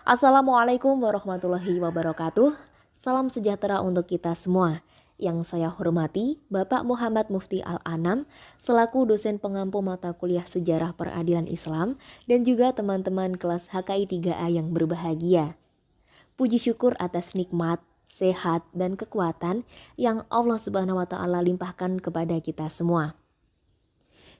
Assalamualaikum warahmatullahi wabarakatuh. Salam sejahtera untuk kita semua. Yang saya hormati Bapak Muhammad Mufti Al-Anam selaku dosen pengampu mata kuliah Sejarah Peradilan Islam dan juga teman-teman kelas HKI 3A yang berbahagia. Puji syukur atas nikmat, sehat, dan kekuatan yang Allah Subhanahu wa taala limpahkan kepada kita semua.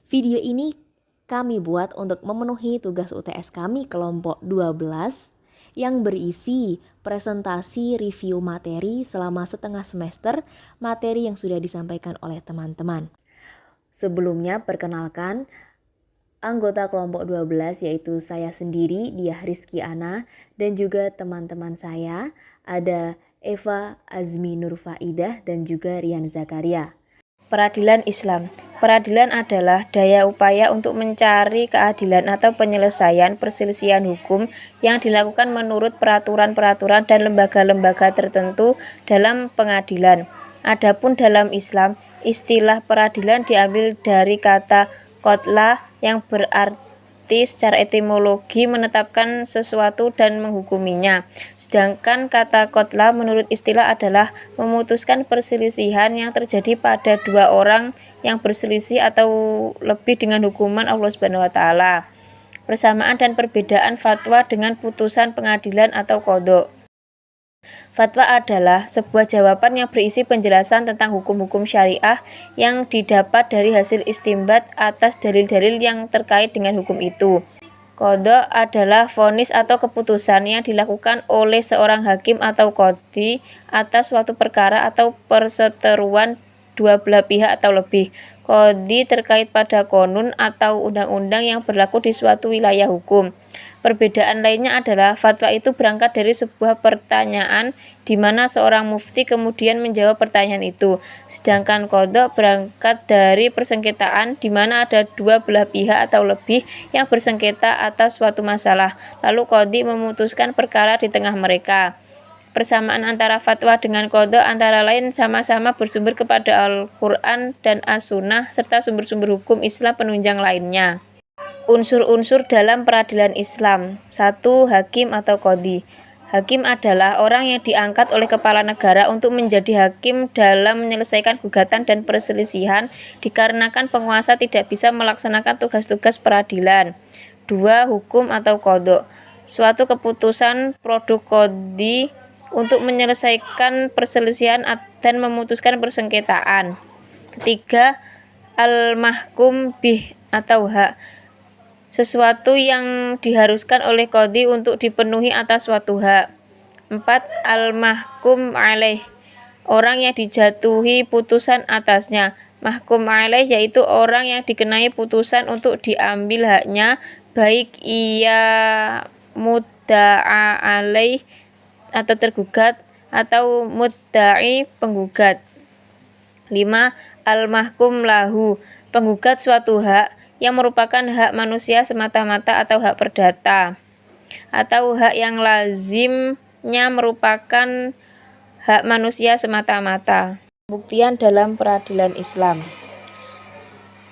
Video ini kami buat untuk memenuhi tugas UTS kami kelompok 12 yang berisi presentasi review materi selama setengah semester materi yang sudah disampaikan oleh teman-teman. Sebelumnya perkenalkan anggota kelompok 12 yaitu saya sendiri, Diah Rizky Ana, dan juga teman-teman saya ada Eva Azmi Nurfaidah dan juga Rian Zakaria. Peradilan Islam. Peradilan adalah daya upaya untuk mencari keadilan atau penyelesaian perselisihan hukum yang dilakukan menurut peraturan-peraturan dan lembaga-lembaga tertentu dalam pengadilan. Adapun dalam Islam, istilah peradilan diambil dari kata qadla yang berarti secara etimologi menetapkan sesuatu dan menghukuminya. Sedangkan kata qadla menurut istilah adalah memutuskan perselisihan yang terjadi pada dua orang yang berselisih atau lebih dengan hukuman Allah Subhanahu wa taala. Persamaan dan perbedaan fatwa dengan putusan pengadilan atau qadha. Fatwa adalah sebuah jawaban yang berisi penjelasan tentang hukum-hukum syariah yang didapat dari hasil istinbat atas dalil-dalil yang terkait dengan hukum itu. Qadha adalah vonis atau keputusan yang dilakukan oleh seorang hakim atau qadhi atas suatu perkara atau perseteruan dua belah pihak atau lebih. Qadhi terkait pada konun atau undang-undang yang berlaku di suatu wilayah hukum. Perbedaan lainnya adalah fatwa itu berangkat dari sebuah pertanyaan di mana seorang mufti kemudian menjawab pertanyaan itu. Sedangkan qadha berangkat dari persengketaan di mana ada dua belah pihak atau lebih yang bersengketa atas suatu masalah. Lalu qadhi memutuskan perkara di tengah mereka. Persamaan antara fatwa dengan qadha antara lain sama-sama bersumber kepada Al-Quran dan As-Sunnah serta sumber-sumber hukum Islam penunjang lainnya. Unsur-unsur dalam peradilan Islam. 1. Hakim atau qadhi. Hakim adalah orang yang diangkat oleh kepala negara untuk menjadi hakim dalam menyelesaikan gugatan dan perselisihan dikarenakan penguasa tidak bisa melaksanakan tugas-tugas peradilan. 2. Hukum atau qadha. Suatu keputusan produk qadhi untuk menyelesaikan perselisihan dan memutuskan persengketaan. Ketiga, al-mahkum bih atau hak. Sesuatu yang diharuskan oleh qadhi untuk dipenuhi atas suatu hak. 4. Al-mahkum alaih. Orang yang dijatuhi putusan atasnya. Mahkum alaih yaitu orang yang dikenai putusan untuk diambil haknya, baik ia mudda'a alaih atau tergugat atau mudda'i penggugat. 5. Al-mahkum lahu. Penggugat suatu hak yang merupakan hak manusia semata-mata atau hak perdata, atau hak yang lazimnya merupakan hak manusia semata-mata. Pembuktian dalam peradilan Islam.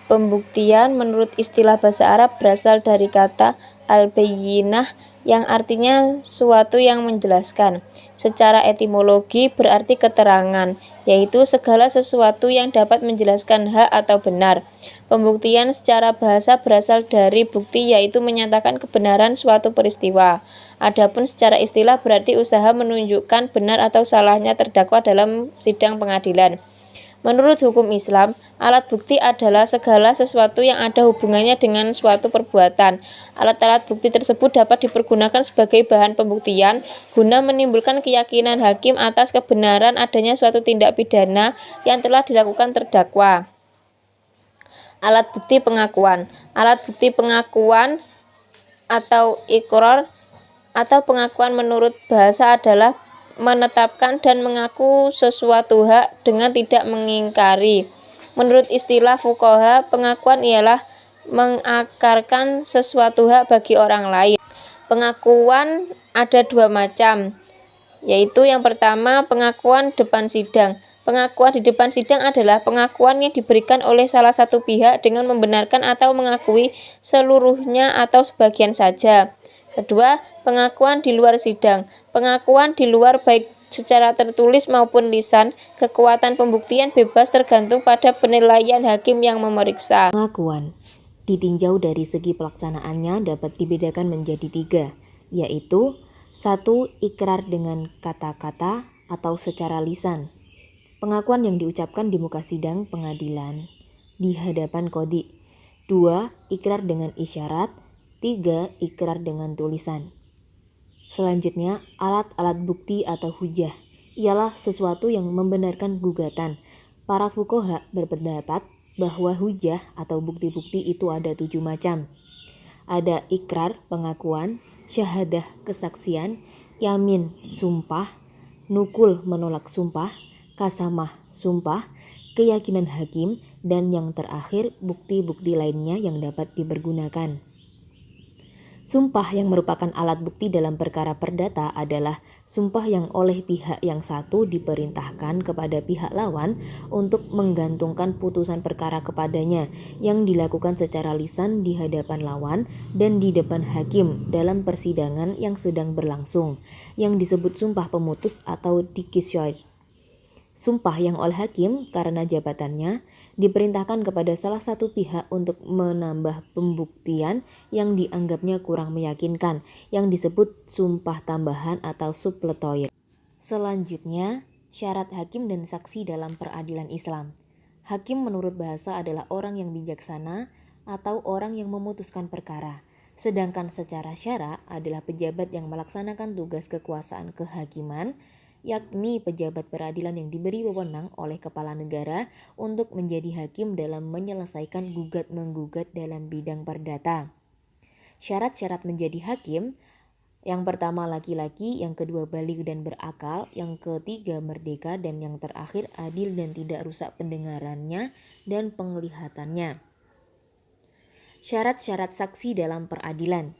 Pembuktian menurut istilah bahasa Arab berasal dari kata al-bayyinah yang artinya suatu yang menjelaskan. Secara etimologi berarti keterangan, yaitu segala sesuatu yang dapat menjelaskan hak atau benar. Pembuktian secara bahasa berasal dari bukti, yaitu menyatakan kebenaran suatu peristiwa. Adapun secara istilah berarti usaha menunjukkan benar atau salahnya terdakwa dalam sidang pengadilan. Menurut hukum Islam, alat bukti adalah segala sesuatu yang ada hubungannya dengan suatu perbuatan. Alat-alat bukti tersebut dapat dipergunakan sebagai bahan pembuktian guna menimbulkan keyakinan hakim atas kebenaran adanya suatu tindak pidana yang telah dilakukan terdakwa. Alat bukti pengakuan. Alat bukti pengakuan atau iqrar atau pengakuan menurut bahasa adalah menetapkan dan mengaku sesuatu hak dengan tidak mengingkari. Menurut istilah fuqaha, pengakuan ialah mengakarkan sesuatu hak bagi orang lain. Pengakuan ada dua macam, yaitu yang pertama pengakuan depan sidang. Pengakuan di depan sidang adalah pengakuan yang diberikan oleh salah satu pihak dengan membenarkan atau mengakui seluruhnya atau sebagian saja. Kedua, pengakuan di luar sidang. Pengakuan di luar baik secara tertulis maupun lisan, kekuatan pembuktian bebas tergantung pada penilaian hakim yang memeriksa. Pengakuan ditinjau dari segi pelaksanaannya dapat dibedakan menjadi 3, yaitu 1. Ikrar dengan kata-kata atau secara lisan. Pengakuan yang diucapkan di muka sidang pengadilan di hadapan qadhi. 2. Ikrar dengan isyarat. 3. Ikrar dengan tulisan. Selanjutnya, alat-alat bukti atau hujah ialah sesuatu yang membenarkan gugatan. Para fuqaha berpendapat bahwa hujah atau bukti-bukti itu ada 7 macam. Ada ikrar, pengakuan, syahadah, kesaksian, yamin, sumpah, nukul, menolak sumpah, kasamah, sumpah, keyakinan hakim, dan yang terakhir bukti-bukti lainnya yang dapat dipergunakan. Sumpah yang merupakan alat bukti dalam perkara perdata adalah sumpah yang oleh pihak yang satu diperintahkan kepada pihak lawan untuk menggantungkan putusan perkara kepadanya yang dilakukan secara lisan di hadapan lawan dan di depan hakim dalam persidangan yang sedang berlangsung, yang disebut sumpah pemutus atau dikisyar. Sumpah yang oleh hakim karena jabatannya diperintahkan kepada salah satu pihak untuk menambah pembuktian yang dianggapnya kurang meyakinkan, yang disebut sumpah tambahan atau suppletoire. Selanjutnya, syarat hakim dan saksi dalam peradilan Islam. Hakim menurut bahasa adalah orang yang bijaksana atau orang yang memutuskan perkara. Sedangkan secara syara adalah pejabat yang melaksanakan tugas kekuasaan kehakiman, yakni pejabat peradilan yang diberi wewenang oleh kepala negara untuk menjadi hakim dalam menyelesaikan gugat-menggugat dalam bidang perdata. Syarat-syarat menjadi hakim: yang pertama laki-laki, yang kedua baligh dan berakal, yang ketiga merdeka, dan yang terakhir adil dan tidak rusak pendengarannya dan penglihatannya. Syarat-syarat saksi dalam peradilan: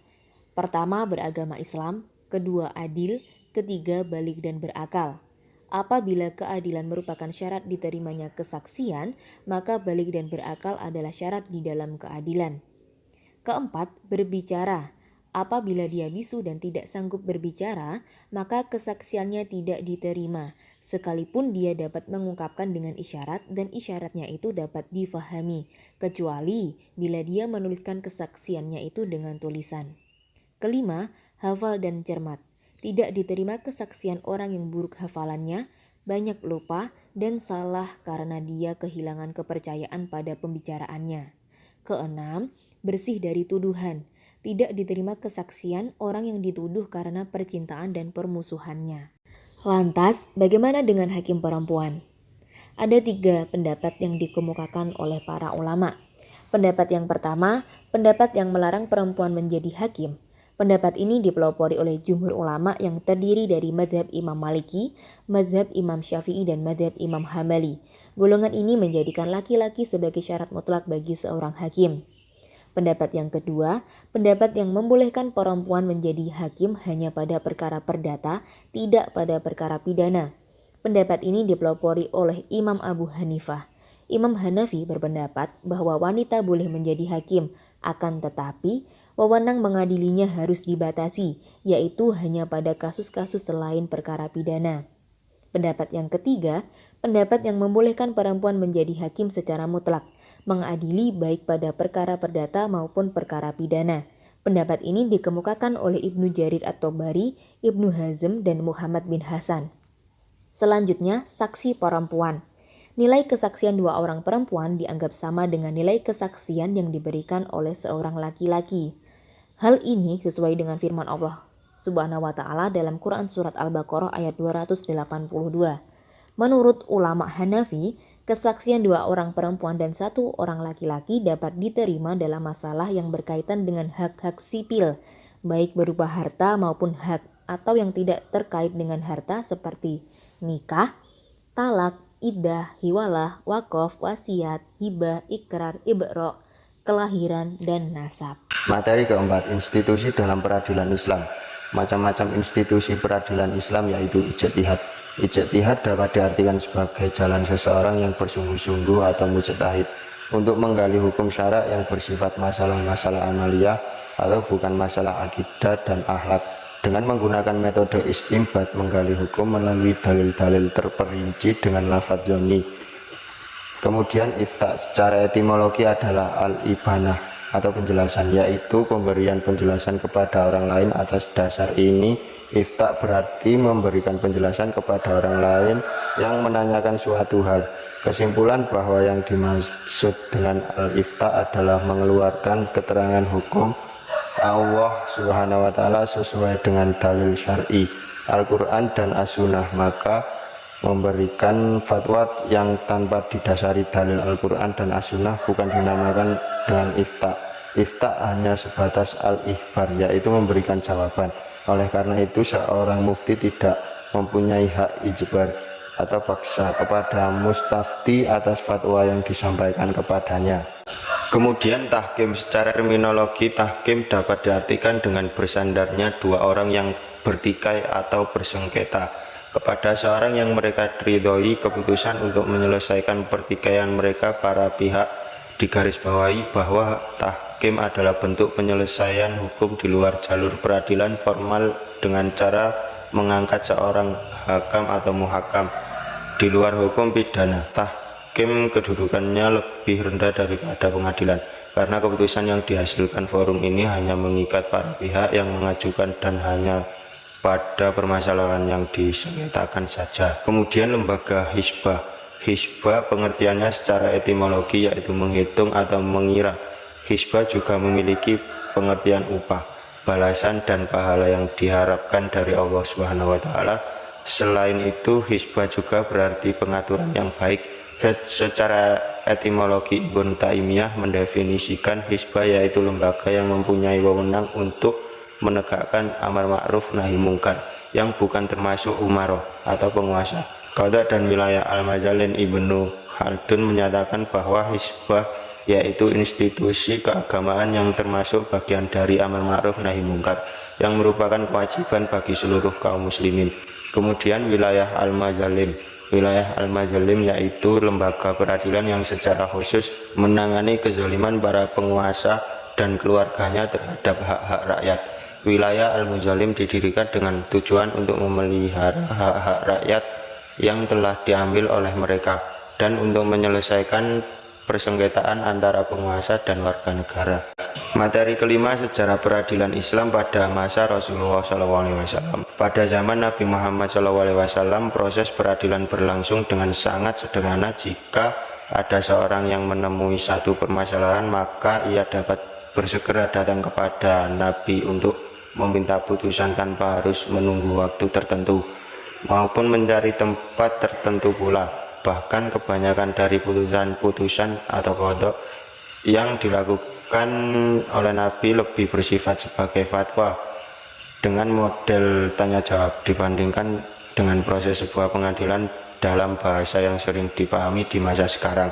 pertama, beragama Islam, kedua adil, ketiga baligh dan berakal. Apabila keadilan merupakan syarat diterimanya kesaksian, maka baligh dan berakal adalah syarat di dalam keadilan. Keempat, berbicara. Apabila dia bisu dan tidak sanggup berbicara, maka kesaksiannya tidak diterima, sekalipun dia dapat mengungkapkan dengan isyarat dan isyaratnya itu dapat difahami, kecuali bila dia menuliskan kesaksiannya itu dengan tulisan. Kelima, hafal dan cermat. Tidak diterima kesaksian orang yang buruk hafalannya, banyak lupa, dan salah karena dia kehilangan kepercayaan pada pembicaraannya. Keenam, bersih dari tuduhan. Tidak diterima kesaksian orang yang dituduh karena percintaan dan permusuhannya. Lantas, bagaimana dengan hakim perempuan? Ada 3 pendapat yang dikemukakan oleh para ulama. Pendapat yang pertama, pendapat yang melarang perempuan menjadi hakim. Pendapat ini dipelopori oleh jumhur ulama yang terdiri dari mazhab Imam Maliki, mazhab Imam Syafi'i, dan mazhab Imam Hambali. Golongan ini menjadikan laki-laki sebagai syarat mutlak bagi seorang hakim. Pendapat yang kedua, pendapat yang membolehkan perempuan menjadi hakim hanya pada perkara perdata, tidak pada perkara pidana. Pendapat ini dipelopori oleh Imam Abu Hanifah. Imam Hanafi berpendapat bahwa wanita boleh menjadi hakim, akan tetapi wewenang mengadilinya harus dibatasi, yaitu hanya pada kasus-kasus selain perkara pidana. Pendapat yang ketiga, pendapat yang membolehkan perempuan menjadi hakim secara mutlak, mengadili baik pada perkara perdata maupun perkara pidana. Pendapat ini dikemukakan oleh Ibnu Jarir At-Tabari, Ibnu Hazm, dan Muhammad bin Hasan. Selanjutnya, saksi perempuan. Nilai kesaksian 2 orang perempuan dianggap sama dengan nilai kesaksian yang diberikan oleh seorang laki-laki. Hal ini sesuai dengan firman Allah Subhanahu wa Ta'ala dalam Quran Surat Al-Baqarah ayat 282. Menurut ulama Hanafi, kesaksian 2 orang perempuan dan 1 orang laki-laki dapat diterima dalam masalah yang berkaitan dengan hak-hak sipil, baik berupa harta maupun hak atau yang tidak terkait dengan harta seperti nikah, talak, iddah, hiwalah, wakaf, wasiat, hibah, ikrar, ibro, kelahiran, dan nasab. Materi keempat, institusi dalam peradilan Islam. Macam-macam institusi peradilan Islam yaitu ijtihad. Ijtihad dapat diartikan sebagai jalan seseorang yang bersungguh-sungguh atau mujtahid untuk menggali hukum syara yang bersifat masalah-masalah amaliyah atau bukan masalah akidah dan akhlak. Dengan menggunakan metode istinbat menggali hukum melalui dalil-dalil terperinci dengan lafadz zonni. Kemudian ifta secara etimologi adalah al-ibanah atau penjelasan, yaitu pemberian penjelasan kepada orang lain. Atas dasar ini ifta berarti memberikan penjelasan kepada orang lain yang menanyakan suatu hal. Kesimpulan bahwa yang dimaksud dengan al-ifta adalah mengeluarkan keterangan hukum Allah Subhanahu wa taala sesuai dengan dalil syar'i Al-Qur'an dan As-Sunnah. Maka memberikan fatwa yang tanpa didasari dalil Al-Quran dan As-Sunnah bukan dinamakan dengan ifta. Ifta hanya sebatas al-ikhbar, yaitu memberikan jawaban. Oleh karena itu seorang mufti tidak mempunyai hak ijbar atau paksa kepada mustafti atas fatwa yang disampaikan kepadanya. Kemudian tahkim, secara terminologi tahkim dapat diartikan dengan bersandarnya dua orang yang bertikai atau bersengketa kepada seorang yang mereka ridhoi keputusan untuk menyelesaikan pertikaian mereka. Para pihak digarisbawahi bahwa tahkim adalah bentuk penyelesaian hukum di luar jalur peradilan formal dengan cara mengangkat seorang hakam atau muhakam di luar hukum pidana. Tahkim kedudukannya lebih rendah daripada pengadilan karena keputusan yang dihasilkan forum ini hanya mengikat para pihak yang mengajukan dan hanya pada permasalahan yang disengketakan saja. Kemudian lembaga hisbah. Hisbah pengertiannya secara etimologi yaitu menghitung atau mengira. Hisbah juga memiliki pengertian upah, balasan dan pahala yang diharapkan dari Allah Subhanahu wa taala. Selain itu, hisbah juga berarti pengaturan yang baik. Secara etimologi Ibnu Taimiyah mendefinisikan hisbah yaitu lembaga yang mempunyai wewenang untuk menegakkan amar ma'ruf nahi mungkar yang bukan termasuk umaroh atau penguasa. Qadha dan wilayah Al-Mazalin Ibnu Khaldun menyatakan bahwa hisbah yaitu institusi keagamaan yang termasuk bagian dari amar ma'ruf nahi mungkar yang merupakan kewajiban bagi seluruh kaum muslimin. Kemudian wilayah Al-Mazalim. Wilayah Al-Mazalim yaitu lembaga peradilan yang secara khusus menangani kezaliman para penguasa dan keluarganya terhadap hak-hak rakyat. Wilayah Al-Mazalim didirikan dengan tujuan untuk memelihara hak-hak rakyat yang telah diambil oleh mereka dan untuk menyelesaikan persengketaan antara penguasa dan warga negara. Materi kelima, sejarah peradilan Islam pada masa Rasulullah SAW. Pada zaman Nabi Muhammad SAW, proses peradilan berlangsung dengan sangat sederhana. Jika ada seorang yang menemui satu permasalahan, maka ia dapat bersegera datang kepada Nabi untuk meminta putusan tanpa harus menunggu waktu tertentu maupun mencari tempat tertentu pula. Bahkan kebanyakan dari putusan-putusan atau qadha yang dilakukan oleh Nabi lebih bersifat sebagai fatwa dengan model tanya jawab dibandingkan dengan proses sebuah pengadilan dalam bahasa yang sering dipahami di masa sekarang.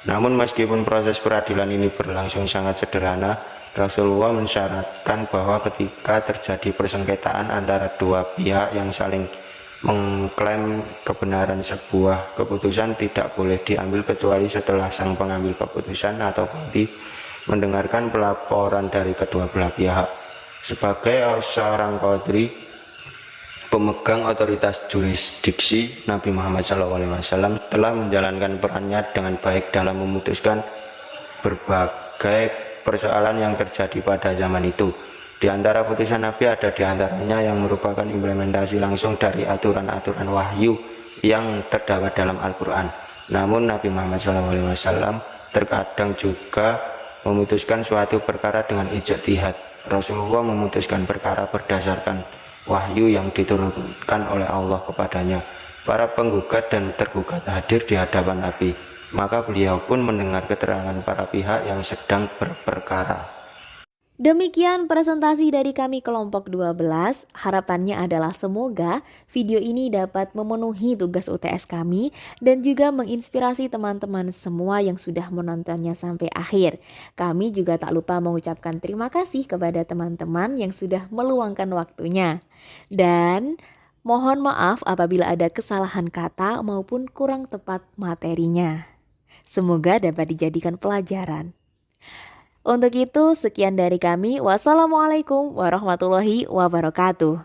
Namun meskipun proses peradilan ini berlangsung sangat sederhana, Rasulullah mensyaratkan bahwa ketika terjadi persengketaan antara dua pihak yang saling mengklaim kebenaran sebuah keputusan, tidak boleh diambil kecuali setelah sang pengambil keputusan atau qadhi mendengarkan pelaporan dari kedua belah pihak. Sebagai seorang qadhi pemegang otoritas jurisdiksi, Nabi Muhammad SAW telah menjalankan perannya dengan baik dalam memutuskan berbagai persoalan yang terjadi pada zaman itu. Di antara putusan Nabi ada di antaranya yang merupakan implementasi langsung dari aturan-aturan wahyu yang terdapat dalam Al-Quran. Namun Nabi Muhammad SAW terkadang juga memutuskan suatu perkara dengan ijtihad. Rasulullah memutuskan perkara berdasarkan wahyu yang diturunkan oleh Allah kepadanya. Para penggugat dan tergugat hadir di hadapan Nabi, maka beliau pun mendengar keterangan para pihak yang sedang berperkara. Demikian presentasi dari kami kelompok 12. Harapannya adalah semoga video ini dapat memenuhi tugas UTS kami dan juga menginspirasi teman-teman semua yang sudah menontonnya sampai akhir. Kami juga tak lupa mengucapkan terima kasih kepada teman-teman yang sudah meluangkan waktunya. Dan mohon maaf apabila ada kesalahan kata maupun kurang tepat materinya. Semoga dapat dijadikan pelajaran. Untuk itu, sekian dari kami. Wassalamualaikum warahmatullahi wabarakatuh.